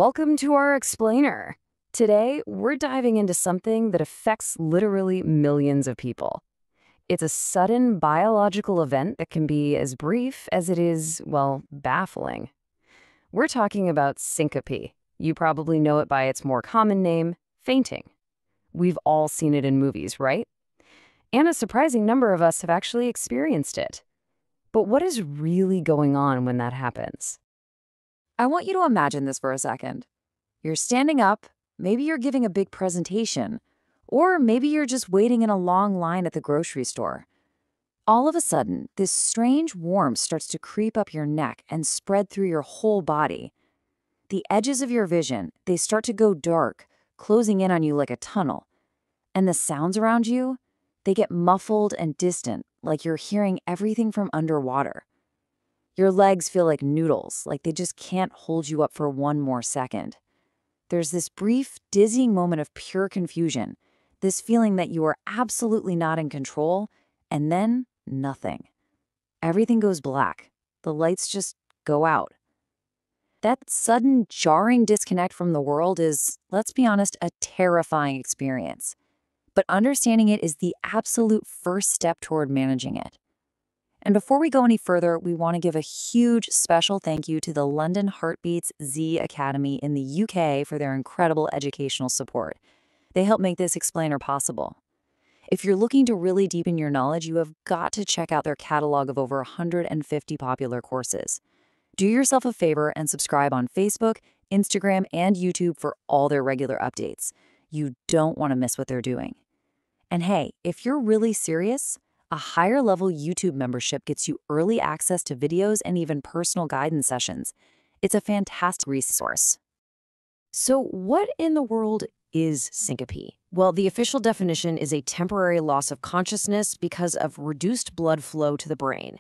Welcome to our explainer. Today, we're diving into something that affects literally millions of people. It's a sudden biological event that can be as brief as it is, well, baffling. We're talking about syncope. You probably know it by its more common name, fainting. We've all seen it in movies, right? And a surprising number of us have actually experienced it. But what is really going on when that happens? I want you to imagine this for a second. You're standing up, maybe you're giving a big presentation, or maybe you're just waiting in a long line at the grocery store. All of a sudden, this strange warmth starts to creep up your neck and spread through your whole body. The edges of your vision, they start to go dark, closing in on you like a tunnel. And the sounds around you, they get muffled and distant, like you're hearing everything from underwater. Your legs feel like noodles, like they just can't hold you up for one more second. There's this brief, dizzying moment of pure confusion, this feeling that you are absolutely not in control, and then nothing. Everything goes black. The lights just go out. That sudden, jarring disconnect from the world is, let's be honest, a terrifying experience. But understanding it is the absolute first step toward managing it. And before we go any further, we want to give a huge special thank you to the London Heartbeats Z Academy in the UK for their incredible educational support. They help make this explainer possible. If you're looking to really deepen your knowledge, you have got to check out their catalog of over 150 popular courses. Do yourself a favor and subscribe on Facebook, Instagram, and YouTube for all their regular updates. You don't want to miss what they're doing. And hey, if you're really serious, a higher-level YouTube membership gets you early access to videos and even personal guidance sessions. It's a fantastic resource. So what in the world is syncope? Well, the official definition is a temporary loss of consciousness because of reduced blood flow to the brain.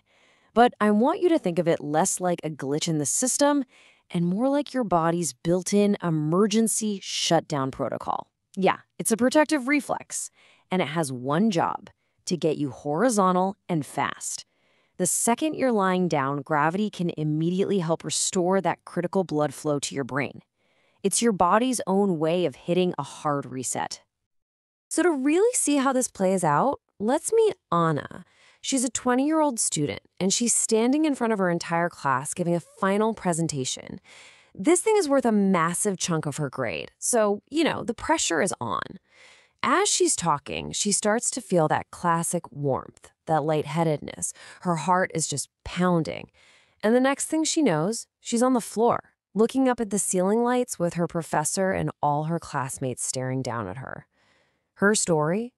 But I want you to think of it less like a glitch in the system and more like your body's built-in emergency shutdown protocol. Yeah, it's a protective reflex, and it has one job: to get you horizontal and fast. The second you're lying down, gravity can immediately help restore that critical blood flow to your brain. It's your body's own way of hitting a hard reset. So to really see how this plays out, let's meet Anna. She's a 20-year-old student, and she's standing in front of her entire class giving a final presentation. This thing is worth a massive chunk of her grade, so, the pressure is on. As she's talking, she starts to feel that classic warmth, that lightheadedness. Her heart is just pounding. And the next thing she knows, she's on the floor, looking up at the ceiling lights with her professor and all her classmates staring down at her. Her story?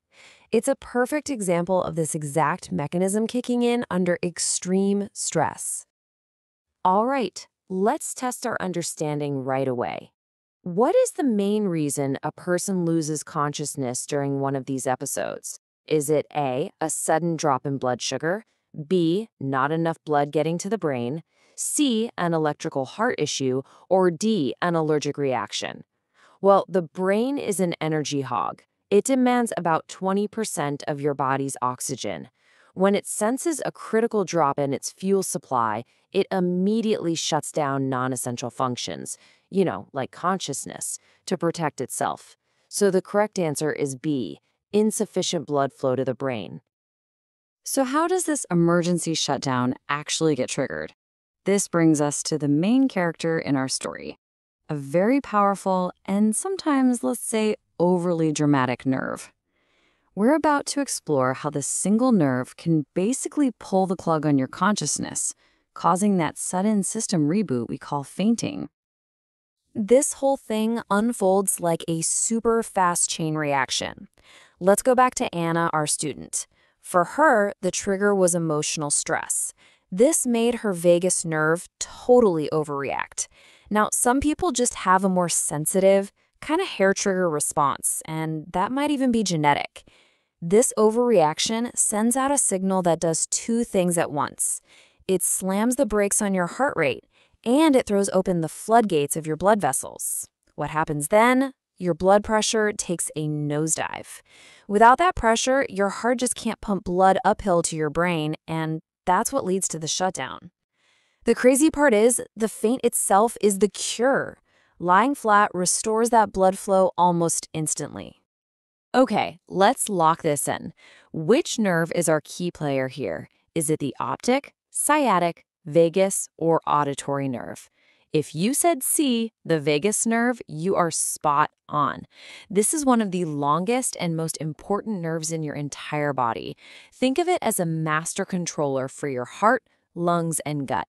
It's a perfect example of this exact mechanism kicking in under extreme stress. All right, let's test our understanding right away. What is the main reason a person loses consciousness during one of these episodes? Is it A, a sudden drop in blood sugar, B, not enough blood getting to the brain, C, an electrical heart issue, or D, an allergic reaction? Well, the brain is an energy hog. It demands about 20% of your body's oxygen. When it senses a critical drop in its fuel supply, it immediately shuts down non-essential functions, like consciousness, to protect itself. So the correct answer is B, insufficient blood flow to the brain. So how does this emergency shutdown actually get triggered? This brings us to the main character in our story, a very powerful and sometimes, let's say, overly dramatic nerve. We're about to explore how this single nerve can basically pull the plug on your consciousness, causing that sudden system reboot we call fainting. This whole thing unfolds like a super fast chain reaction. Let's go back to Anna, our student. For her, the trigger was emotional stress. This made her vagus nerve totally overreact. Now, some people just have a more sensitive, kind of hair trigger response, and that might even be genetic. This overreaction sends out a signal that does two things at once. It slams the brakes on your heart rate, and it throws open the floodgates of your blood vessels. What happens then? Your blood pressure takes a nosedive. Without that pressure, your heart just can't pump blood uphill to your brain, and that's what leads to the shutdown. The crazy part is, the faint itself is the cure. Lying flat restores that blood flow almost instantly. Okay, let's lock this in. Which nerve is our key player here? Is it the optic, sciatic, vagus, or auditory nerve? If you said C, the vagus nerve, you are spot on. This is one of the longest and most important nerves in your entire body. Think of it as a master controller for your heart, lungs, and gut.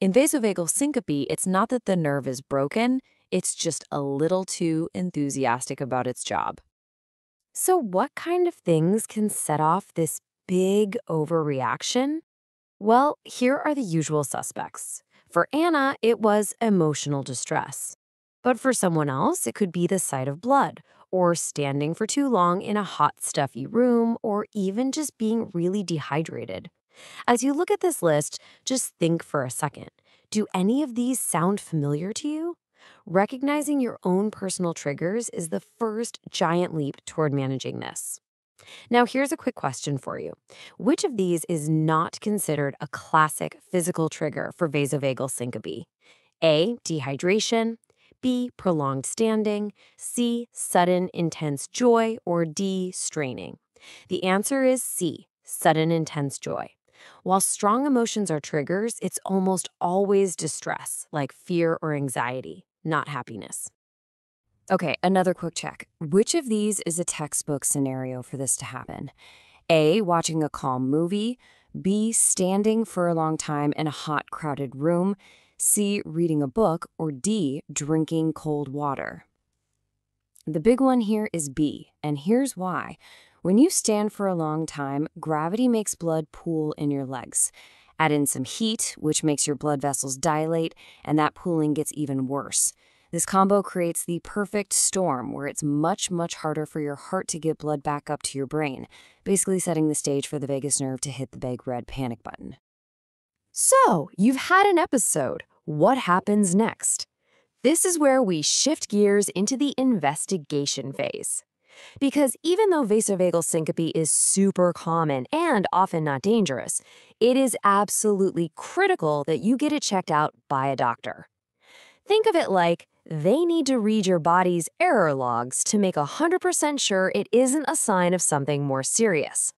In vasovagal syncope, it's not that the nerve is broken, it's just a little too enthusiastic about its job. So, what kind of things can set off this big overreaction? Well, here are the usual suspects. For Anna, it was emotional distress. But for someone else, it could be the sight of blood, or standing for too long in a hot, stuffy room, or even just being really dehydrated. As you look at this list, just think for a second. Do any of these sound familiar to you? Recognizing your own personal triggers is the first giant leap toward managing this. Now, here's a quick question for you. Which of these is not considered a classic physical trigger for vasovagal syncope? A, dehydration, B, prolonged standing, C, sudden intense joy, or D, straining? The answer is C, sudden intense joy. While strong emotions are triggers, it's almost always distress, like fear or anxiety, not happiness. Okay, another quick check. Which of these is a textbook scenario for this to happen? A, watching a calm movie. B, standing for a long time in a hot, crowded room. C, reading a book. Or D, drinking cold water. The big one here is B, and here's why. When you stand for a long time, gravity makes blood pool in your legs. Add in some heat, which makes your blood vessels dilate, and that pooling gets even worse. This combo creates the perfect storm where it's much, much harder for your heart to get blood back up to your brain, basically setting the stage for the vagus nerve to hit the big red panic button. So, you've had an episode. What happens next? This is where we shift gears into the investigation phase. Because even though vasovagal syncope is super common and often not dangerous, it is absolutely critical that you get it checked out by a doctor. Think of it like they need to read your body's error logs to make 100% sure it isn't a sign of something more serious.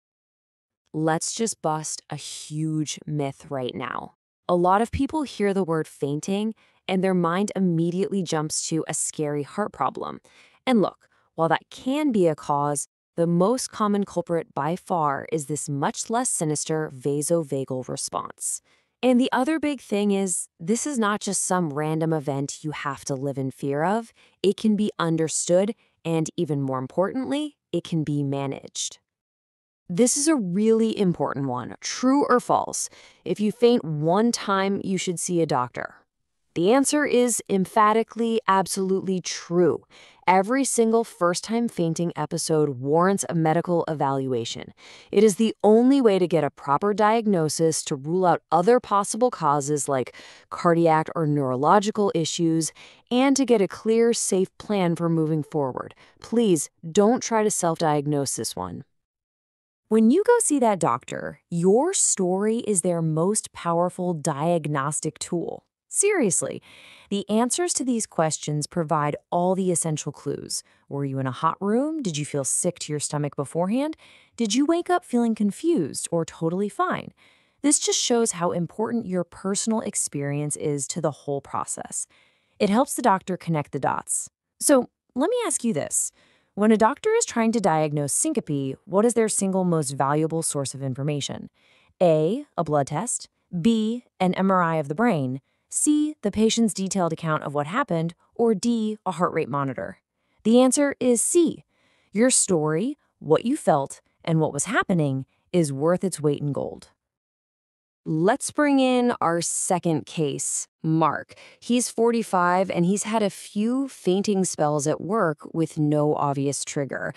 Let's just bust a huge myth right now. A lot of people hear the word fainting and their mind immediately jumps to a scary heart problem. And look, while that can be a cause, the most common culprit by far is this much less sinister vasovagal response. And the other big thing is, this is not just some random event you have to live in fear of. It can be understood, and even more importantly, it can be managed. This is a really important one. True or false? If you faint one time, you should see a doctor. The answer is emphatically, absolutely true. Every single first-time fainting episode warrants a medical evaluation. It is the only way to get a proper diagnosis to rule out other possible causes like cardiac or neurological issues, and to get a clear, safe plan for moving forward. Please don't try to self-diagnose this one. When you go see that doctor, your story is their most powerful diagnostic tool. Seriously, the answers to these questions provide all the essential clues. Were you in a hot room? Did you feel sick to your stomach beforehand? Did you wake up feeling confused or totally fine? This just shows how important your personal experience is to the whole process. It helps the doctor connect the dots. So let me ask you this. When a doctor is trying to diagnose syncope, what is their single most valuable source of information? A, a blood test. B, an MRI of the brain. C, the patient's detailed account of what happened. Or D, a heart rate monitor. The answer is C. Your story, what you felt, and what was happening is worth its weight in gold. Let's bring in our second case, Mark. He's 45 and he's had a few fainting spells at work with no obvious trigger.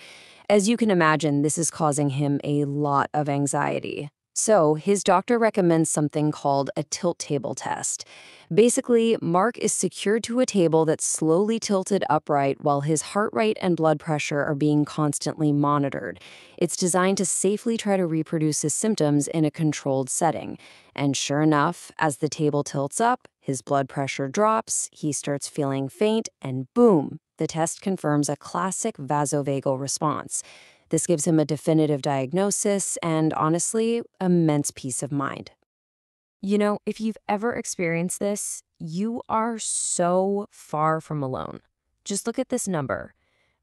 As you can imagine, this is causing him a lot of anxiety. So his doctor recommends something called a tilt table test. Basically, Mark is secured to a table that's slowly tilted upright while his heart rate and blood pressure are being constantly monitored. It's designed to safely try to reproduce his symptoms in a controlled setting. And sure enough, as the table tilts up, His blood pressure drops, he starts feeling faint, and boom, the test confirms a classic vasovagal response. This gives him a definitive diagnosis and, honestly, immense peace of mind. You know, if you've ever experienced this, you are so far from alone. Just look at this number.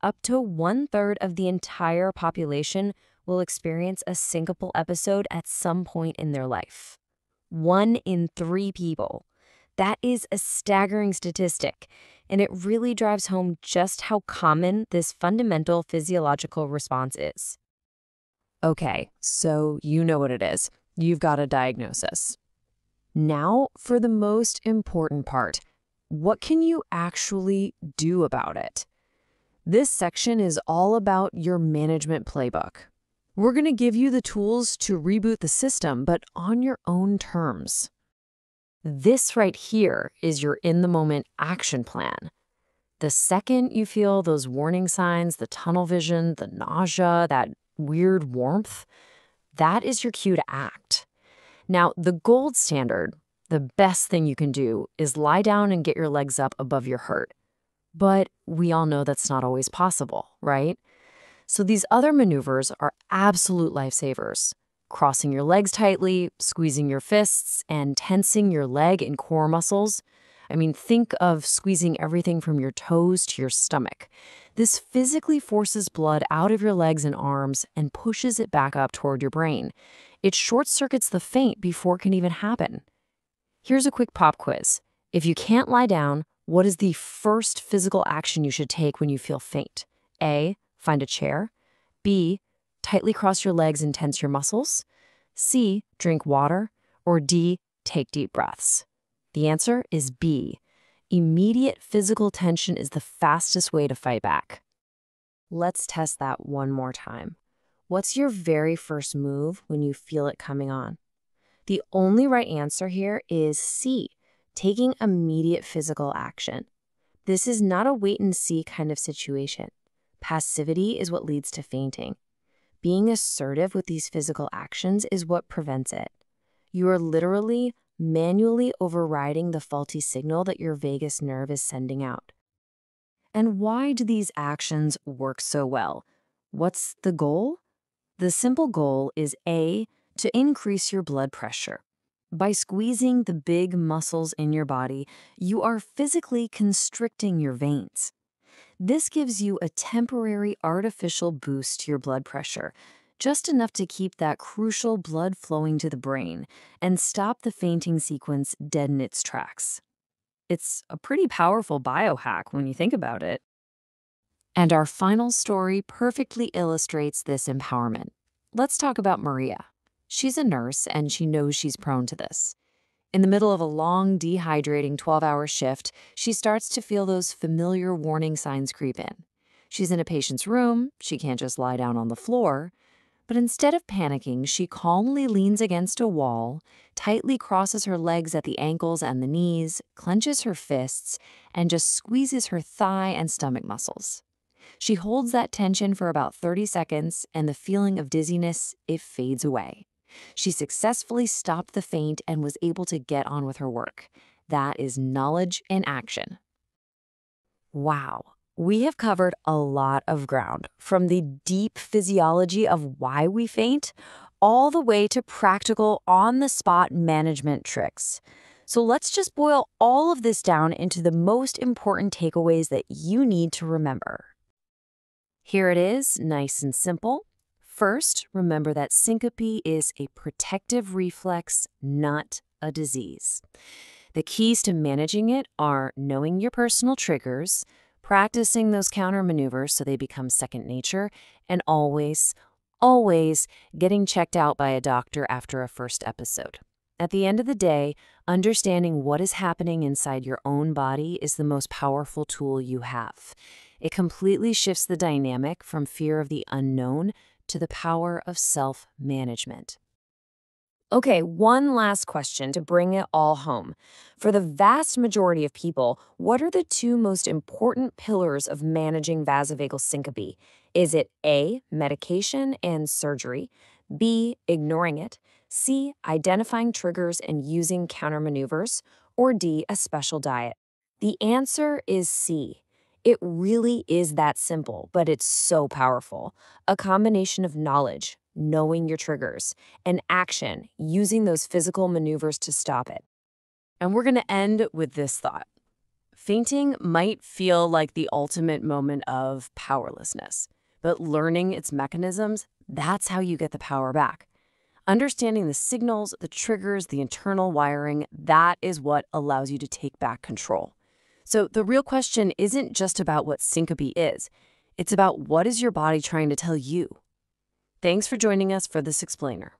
Up to 1/3 of the entire population will experience a syncopal episode at some point in their life. 1 in 3 people. That is a staggering statistic, and it really drives home just how common this fundamental physiological response is. Okay, so you know what it is. You've got a diagnosis. Now, for the most important part, what can you actually do about it? This section is all about your management playbook. We're going to give you the tools to reboot the system, but on your own terms. This right here is your in-the-moment action plan. The second you feel those warning signs, the tunnel vision, the nausea, that weird warmth, that is your cue to act. Now, the gold standard, the best thing you can do, is lie down and get your legs up above your heart. But we all know that's not always possible, right? So these other maneuvers are absolute lifesavers. Crossing your legs tightly, squeezing your fists, and tensing your leg and core muscles. I mean, think of squeezing everything from your toes to your stomach. This physically forces blood out of your legs and arms and pushes it back up toward your brain. It short-circuits the faint before it can even happen. Here's a quick pop quiz. If you can't lie down, what is the first physical action you should take when you feel faint? A, find a chair. B, tightly cross your legs and tense your muscles. C, drink water. Or D, take deep breaths. The answer is B. Immediate physical tension is the fastest way to fight back. Let's test that one more time. What's your very first move when you feel it coming on? The only right answer here is C, taking immediate physical action. This is not a wait-and-see kind of situation. Passivity is what leads to fainting. Being assertive with these physical actions is what prevents it. You are literally manually overriding the faulty signal that your vagus nerve is sending out. And why do these actions work so well? What's the goal? The simple goal is A, to increase your blood pressure. By squeezing the big muscles in your body, you are physically constricting your veins. This gives you a temporary artificial boost to your blood pressure, just enough to keep that crucial blood flowing to the brain and stop the fainting sequence dead in its tracks. It's a pretty powerful biohack when you think about it. And our final story perfectly illustrates this empowerment. Let's talk about Maria. She's a nurse and she knows she's prone to this. In the middle of a long, dehydrating 12-hour shift, she starts to feel those familiar warning signs creep in. She's in a patient's room, she can't just lie down on the floor, but instead of panicking, she calmly leans against a wall, tightly crosses her legs at the ankles and the knees, clenches her fists, and just squeezes her thigh and stomach muscles. She holds that tension for about 30 seconds, and the feeling of dizziness, it fades away. She successfully stopped the faint and was able to get on with her work. That is knowledge in action. Wow, we have covered a lot of ground, from the deep physiology of why we faint, all the way to practical on-the-spot management tricks. So let's just boil all of this down into the most important takeaways that you need to remember. Here it is, nice and simple. First, remember that syncope is a protective reflex, not a disease. The keys to managing it are knowing your personal triggers, practicing those counter maneuvers so they become second nature, and always getting checked out by a doctor after a first episode. At the end of the day, understanding what is happening inside your own body is the most powerful tool you have. It completely shifts the dynamic from fear of the unknown to the power of self-management. Okay, one last question to bring it all home. For the vast majority of people, what are the two most important pillars of managing vasovagal syncope? Is it A, medication and surgery, B, ignoring it, C, identifying triggers and using countermaneuvers, or D, a special diet? The answer is C. It really is that simple, but it's so powerful. A combination of knowledge, knowing your triggers, and action, using those physical maneuvers to stop it. And we're going to end with this thought. Fainting might feel like the ultimate moment of powerlessness, but learning its mechanisms, that's how you get the power back. Understanding the signals, the triggers, the internal wiring, that is what allows you to take back control. So the real question isn't just about what syncope is. It's about what is your body trying to tell you. Thanks for joining us for this explainer.